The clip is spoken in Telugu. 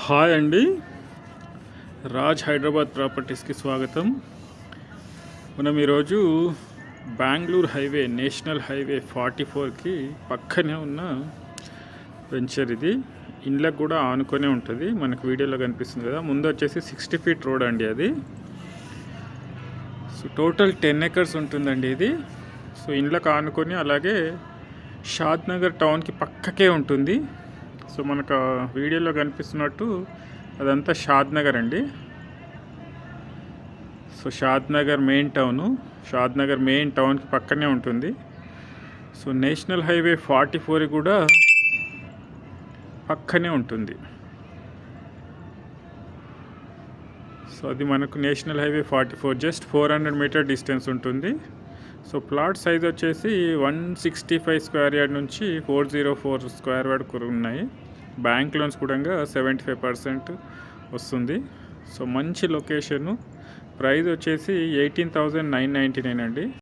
హాయ్ అండి. రాజ్ హైదరాబాద్ ప్రాపర్టీస్కి స్వాగతం. మనం ఈరోజు బెంగళూరు హైవే, నేషనల్ హైవే 44కి పక్కనే ఉన్న వెంచర్ ఇది. ఇండ్లకు కూడా ఆనుకొనే ఉంటుంది, మనకు వీడియోలో కనిపిస్తుంది కదా. ముందు వచ్చేసి 60 ఫీట్ రోడ్ అండి అది. సో టోటల్ 10 ఎకర్స్ ఉంటుందండి ఇది. సో ఇండ్లకు ఆనుకొని, అలాగే షాద్ నగర్ టౌన్కి పక్కకే ఉంటుంది. సో మనకు వీడియోలో కనిపిస్తున్నట్టు అదంతా షాద్ నగర్ అండి. సో షాద్ నగర్ మెయిన్ టౌన్కి పక్కనే ఉంటుంది. సో నేషనల్ హైవే 44 కూడా పక్కనే ఉంటుంది. సో అది మనకు national highway 44 just 400 metre distance ఉంటుంది. సో ప్లాట్ సైజ్ వచ్చేసి 165 స్క్వేర్ యార్డ్ నుంచి 404 స్క్వేర్ యార్డ్ ఉన్నాయి. బ్యాంక్ లోన్స్ కూడా 75% వస్తుంది. సో మంచి లొకేషను. ప్రైస్ వచ్చేసి 18,999 అండి.